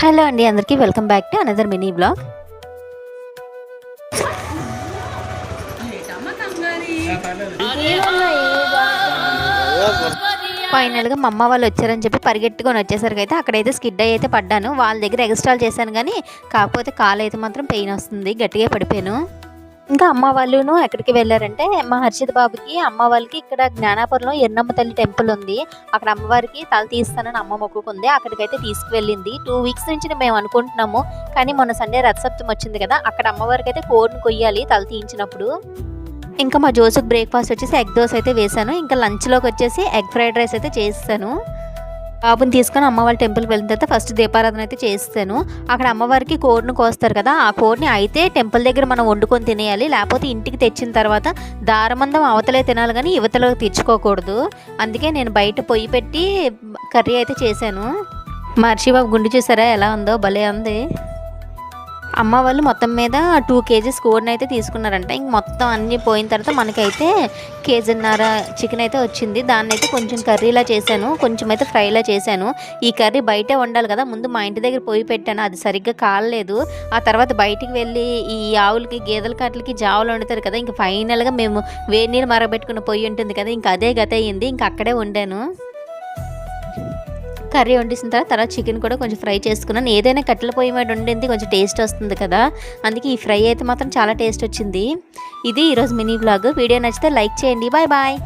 Hello అండి, అందరికీ welcome back to another mini blog. ఫైనల్గా మా అమ్మ వాళ్ళు వచ్చారని చెప్పి పరిగెట్టుకొని వచ్చేసరికి అయితే అక్కడైతే స్కిడ్ అయితే పడ్డాను. వాళ్ళ దగ్గర ఎక్స్ట్రాల్ చేశాను కానీ కాకపోతే కాలు అయితే మాత్రం పెయిన్ వస్తుంది, గట్టిగా పడిపోయాను. ఇంకా అమ్మ వాళ్ళును ఎక్కడికి వెళ్ళారంటే మా హర్షిత్ బాబుకి అమ్మ వాళ్ళకి ఇక్కడ జ్ఞానాపురంలో ఎన్నమ్మ తల్లి టెంపుల్ ఉంది. అక్కడ అమ్మవారికి తల తీస్తానని అమ్మ మొక్కుకుంది. అక్కడికైతే తీసుకువెళ్ళింది. 2 వీక్స్ నుంచి మేము అనుకుంటున్నాము, కానీ మొన్న సండే రథసప్తమి వచ్చింది కదా, అక్కడ అమ్మవారికి అయితే కోడిని కొయ్యాలి తల తీయించినప్పుడు. ఇంకా మా జోసుకు బ్రేక్ఫాస్ట్ వచ్చేసి ఎగ్ దోశ అయితే వేసాను. ఇంకా లంచ్లోకి వచ్చేసి ఎగ్ ఫ్రైడ్ రైస్ అయితే చేస్తాను. బాబుని తీసుకొని అమ్మ వాళ్ళ టెంపుల్కి వెళ్ళిన తర్వాత ఫస్ట్ దీపారాధన అయితే చేస్తాను. అక్కడ అమ్మవారికి కోడిని కోస్తారు కదా, ఆ కోడిని అయితే టెంపుల్ దగ్గర మనం వండుకొని తినేయాలి. లేకపోతే ఇంటికి తెచ్చిన తర్వాత దారమందం అవతలే తినాలి కానీ యువతలో తెచ్చుకోకూడదు. అందుకే నేను బయట పొయ్యి పెట్టి కర్రీ అయితే చేశాను. మా హర్షిబాబు గుండు చూసారా ఎలా ఉందో, భలే ఉంది. అమ్మ వాళ్ళు మొత్తం మీద 2 kgs కోడిని అయితే తీసుకున్నారంట. ఇంక మొత్తం అన్నీ పోయిన తర్వాత మనకైతే 1.5 kg చికెన్ అయితే వచ్చింది. దాన్ని అయితే కొంచెం కర్రీలా చేశాను, కొంచెం అయితే ఫ్రైలా చేశాను. ఈ కర్రీ బయటే వండాలి కదా, ముందు మా ఇంటి దగ్గర పొయ్యి పెట్టాను, అది సరిగ్గా కాలేదు. ఆ తర్వాత బయటికి వెళ్ళి ఈ ఆవులకి గేదెల కాట్లకి జావులు వండుతారు కదా, ఇంక ఫైనల్గా మేము వేడి నీళ్ళు మరగబెట్టుకున్న పొయ్యి ఉంటుంది కదా, ఇంక అదే గత అయ్యింది. ఇంక అక్కడే వండాను. కర్రీ వండిసిన తర్వాత చికెన్ కూడా కొంచెం ఫ్రై చేసుకున్నాను. ఏదైనా కట్టెల పొయ్యి మీద వండింది కొంచెం టేస్ట్ వస్తుంది కదా, అందుకే ఈ ఫ్రై అయితే మాత్రం చాలా టేస్ట్ వచ్చింది. ఇది ఈరోజు మినీ వ్లాగ్. వీడియో నచ్చితే లైక్ చేయండి. Bye bye.